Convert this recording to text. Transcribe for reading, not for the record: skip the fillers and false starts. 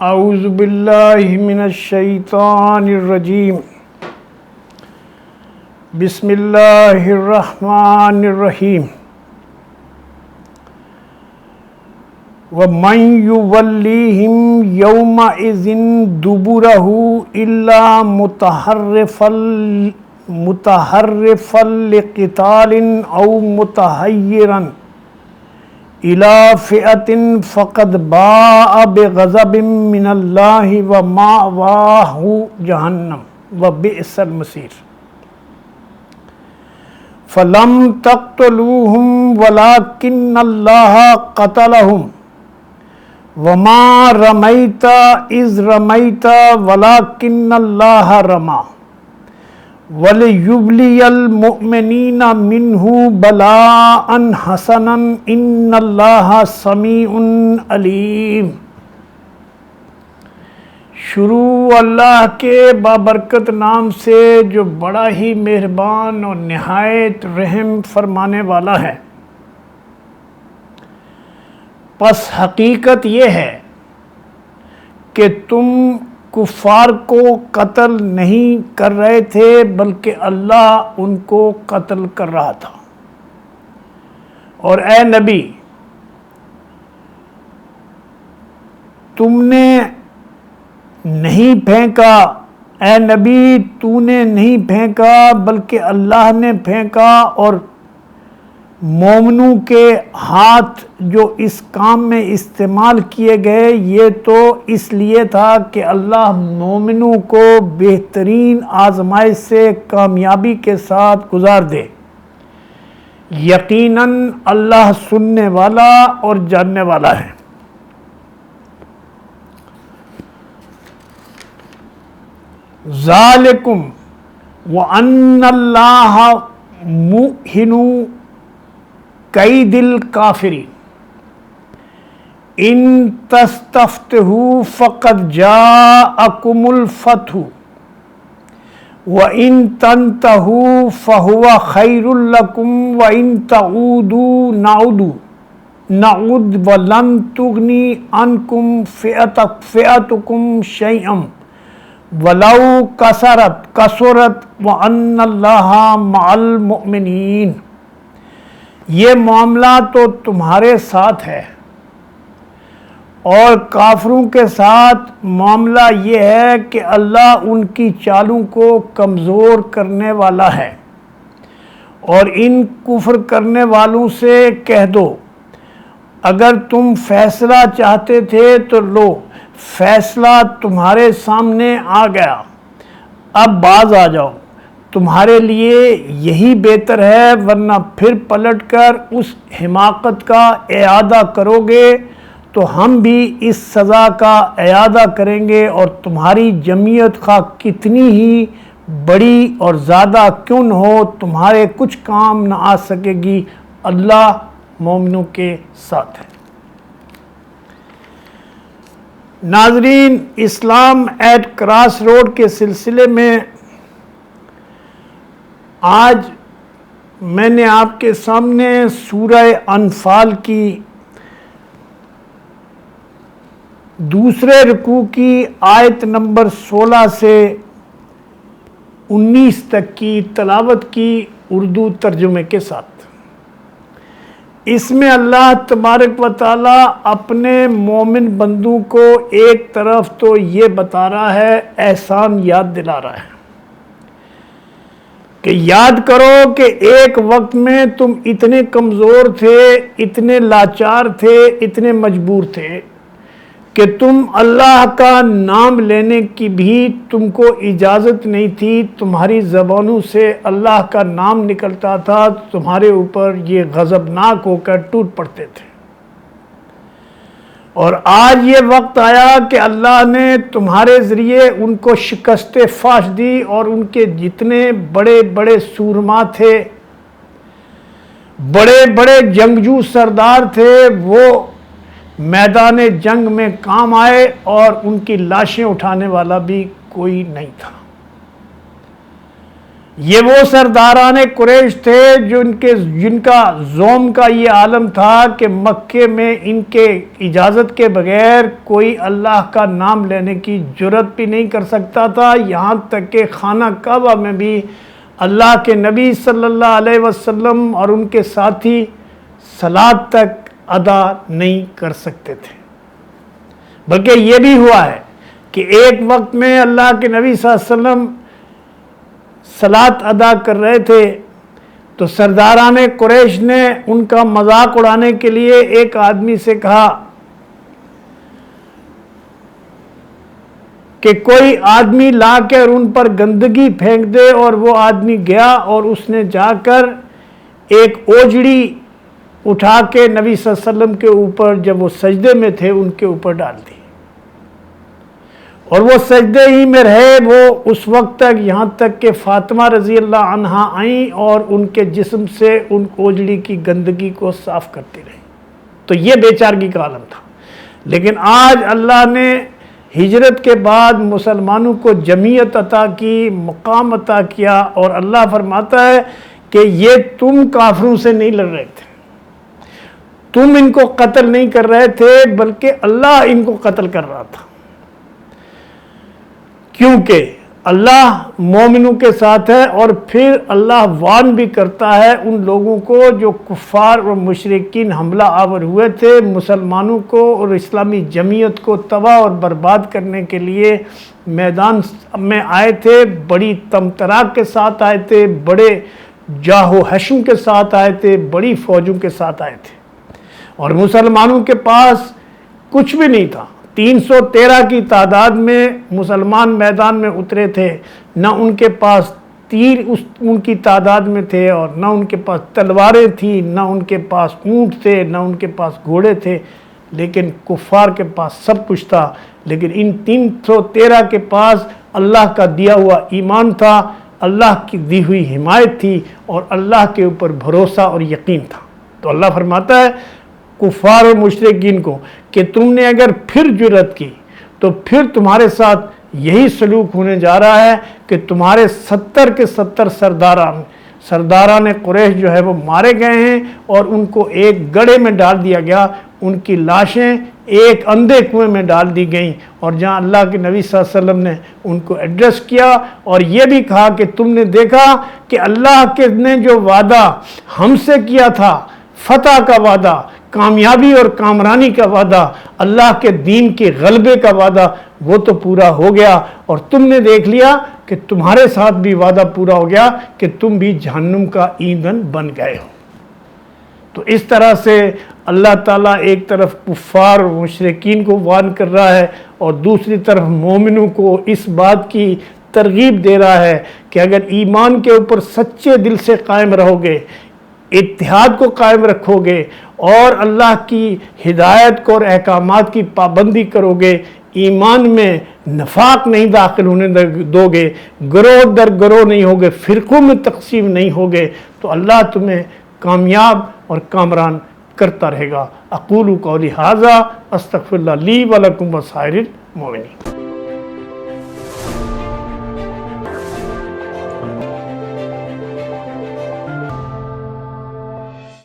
اعوذ باللہ من الشیطان الرجیم بسم اللہ الرحمن الرحیم وَمَن يُوَلِّهِمْ يَوْمَئِذٍ دُبُرَهُ إِلَّا مُتَحَرِّفًا لِقِتَالٍ أَوْ مُتَحَيِّرًا إِلَى فِئَةٍ فَقَدْ بَاءَ بِغَضَبٍ مِّنَ اللَّهِ وَمَأْوَاهُ جَهَنَّمُ وَبِئْسَ الْمَصِيرُ فَلَمْ تَقْتُلُوهُمْ وَلَكِنَّ اللَّهَ قَتَلَهُمْ وَمَا رَمَيْتَ إِذْ رَمَيْتَ وَلَكِنَّ اللَّهَ رَمَى وَلِيُبْلِيَ الْمُؤْمِنِينَ مِنْهُ بَلَاءً حَسَنًا إِنَّ اللَّهَ سَمِيعٌ عَلِيمٌ۔ شروع اللہ کے بابرکت نام سے جو بڑا ہی مہربان اور نہایت رحم فرمانے والا ہے۔ پس حقیقت یہ ہے کہ تم کفار کو قتل نہیں کر رہے تھے بلکہ اللہ ان کو قتل کر رہا تھا۔ اور اے نبی، تم نے نہیں پھینکا، اے نبی تو نے نہیں پھینکا بلکہ اللہ نے پھینکا، اور مومنوں کے ہاتھ جو اس کام میں استعمال کیے گئے یہ تو اس لیے تھا کہ اللہ مومنوں کو بہترین آزمائش سے کامیابی کے ساتھ گزار دے۔ یقیناً اللہ سننے والا اور جاننے والا ہے۔ ذالکم وَأَنَّ اللَّهَ مُوہِنُ کید الکافرین ان تستفتحوا فقد جاءکم الفتح وَإِن تَنْتَهُوا فَهُوَ خَيْرٌ لَكُمْ وَإِن تَعُودُوا نَعُدْ وَلَن تُغْنِ عَنْكُمْ فِئَتُكُمْ شَيْئًا وَلَوْ كَثُرَتْ وَأَنَّ اللَّهَ مَعَ الْمُؤْمِنِينَ۔ یہ معاملہ تو تمہارے ساتھ ہے، اور کافروں کے ساتھ معاملہ یہ ہے کہ اللہ ان کی چالوں کو کمزور کرنے والا ہے۔ اور ان کفر کرنے والوں سے کہہ دو، اگر تم فیصلہ چاہتے تھے تو لو، فیصلہ تمہارے سامنے آ گیا، اب باز آ جاؤ، تمہارے لیے یہی بہتر ہے، ورنہ پھر پلٹ کر اس حماقت کا اعادہ کرو گے تو ہم بھی اس سزا کا اعادہ کریں گے، اور تمہاری جمعیت خواہ کتنی ہی بڑی اور زیادہ کیوں نہ ہو تمہارے کچھ کام نہ آ سکے گی، اللہ مومنوں کے ساتھ ہے۔ ناظرین، اسلام ایٹ کراس روڈ کے سلسلے میں آج میں نے آپ کے سامنے سورہ انفال کی دوسرے رکوع کی آیت نمبر 16 سے 19 تک کی تلاوت کی اردو ترجمے کے ساتھ۔ اس میں اللہ تبارک و تعالی اپنے مومن بندوں کو ایک طرف تو یہ بتا رہا ہے، احسان یاد دلا رہا ہے کہ یاد کرو کہ ایک وقت میں تم اتنے کمزور تھے، اتنے لاچار تھے، اتنے مجبور تھے کہ تم اللہ کا نام لینے کی بھی تم کو اجازت نہیں تھی، تمہاری زبانوں سے اللہ کا نام نکلتا تھا، تمہارے اوپر یہ غضبناک ہو کر ٹوٹ پڑتے تھے۔ اور آج یہ وقت آیا کہ اللہ نے تمہارے ذریعے ان کو شکست فاش دی، اور ان کے جتنے بڑے بڑے سورما تھے، بڑے بڑے جنگجو سردار تھے، وہ میدان جنگ میں کام آئے، اور ان کی لاشیں اٹھانے والا بھی کوئی نہیں تھا۔ یہ وہ سرداران قریش تھے جن کا زوم کا یہ عالم تھا کہ مکے میں ان کے اجازت کے بغیر کوئی اللہ کا نام لینے کی جرات بھی نہیں کر سکتا تھا، یہاں تک کہ خانہ کعبہ میں بھی اللہ کے نبی صلی اللہ علیہ وسلم اور ان کے ساتھی صلاۃ تک ادا نہیں کر سکتے تھے۔ بلکہ یہ بھی ہوا ہے کہ ایک وقت میں اللہ کے نبی صلی اللہ علیہ وسلم صلاۃ ادا کر رہے تھے تو سرداران قریش نے ان کا مذاق اڑانے کے لیے ایک آدمی سے کہا کہ کوئی آدمی لا کر ان پر گندگی پھینک دے، اور وہ آدمی گیا اور اس نے جا کر ایک اوجڑی اٹھا کے نبی صلی اللہ علیہ وسلم کے اوپر، جب وہ سجدے میں تھے، ان کے اوپر ڈال دی، اور وہ سجدے ہی میں رہے وہ اس وقت تک، یہاں تک کہ فاطمہ رضی اللہ عنہا آئیں اور ان کے جسم سے ان اوجڑی کی گندگی کو صاف کرتی رہی۔ تو یہ بے چارگی کا عالم تھا۔ لیکن آج اللہ نے ہجرت کے بعد مسلمانوں کو جمعیت عطا کی، مقام عطا کیا، اور اللہ فرماتا ہے کہ یہ تم کافروں سے نہیں لڑ رہے تھے، تم ان کو قتل نہیں کر رہے تھے، بلکہ اللہ ان کو قتل کر رہا تھا، کیونکہ اللہ مومنوں کے ساتھ ہے۔ اور پھر اللہ وارن بھی کرتا ہے ان لوگوں کو جو کفار اور مشرکین حملہ آور ہوئے تھے، مسلمانوں کو اور اسلامی جمعیت کو تباہ اور برباد کرنے کے لیے میدان میں آئے تھے، بڑی تمطراق کے ساتھ آئے تھے، بڑے جاہ و حشم کے ساتھ آئے تھے، بڑی فوجوں کے ساتھ آئے تھے، اور مسلمانوں کے پاس کچھ بھی نہیں تھا۔ 313 کی تعداد میں مسلمان میدان میں اترے تھے، نہ ان کے پاس تیر ان کی تعداد میں تھے، اور نہ ان کے پاس تلواریں تھیں، نہ ان کے پاس اونٹ تھے، نہ ان کے پاس گھوڑے تھے، لیکن کفار کے پاس سب کچھ تھا۔ لیکن ان 313 کے پاس اللہ کا دیا ہوا ایمان تھا، اللہ کی دی ہوئی حمایت تھی، اور اللہ کے اوپر بھروسہ اور یقین تھا۔ تو اللہ فرماتا ہے کفار اور مشرکین کو کہ تم نے اگر پھر جرأت کی تو پھر تمہارے ساتھ یہی سلوک ہونے جا رہا ہے کہ تمہارے 70 کے 70 سرداران قریش جو ہے وہ مارے گئے ہیں، اور ان کو ایک گڑھے میں ڈال دیا گیا، ان کی لاشیں ایک اندھے کنویں میں ڈال دی گئیں، اور جہاں اللہ کے نبی صلی اللہ علیہ وسلم نے ان کو ایڈریس کیا اور یہ بھی کہا کہ تم نے دیکھا کہ اللہ کے نے جو وعدہ ہم سے کیا تھا، فتح کا وعدہ، کامیابی اور کامرانی کا وعدہ، اللہ کے دین کے غلبے کا وعدہ، وہ تو پورا ہو گیا، اور تم نے دیکھ لیا کہ تمہارے ساتھ بھی وعدہ پورا ہو گیا کہ تم بھی جہنم کا ایندھن بن گئے ہو۔ تو اس طرح سے اللہ تعالیٰ ایک طرف کفار اور مشرکین کو وارن کر رہا ہے، اور دوسری طرف مومنوں کو اس بات کی ترغیب دے رہا ہے کہ اگر ایمان کے اوپر سچے دل سے قائم رہو گے، اتحاد کو قائم رکھو گے، اور اللہ کی ہدایت کو اور احکامات کی پابندی کرو گے، ایمان میں نفاق نہیں داخل ہونے دو گے، گروہ در گروہ نہیں ہوگے، فرقوں میں تقسیم نہیں ہوگے، تو اللہ تمہیں کامیاب اور کامران کرتا رہے گا۔ اقول قولی ھذا استغفر اللہ لی ولکم وسائر المؤمنین۔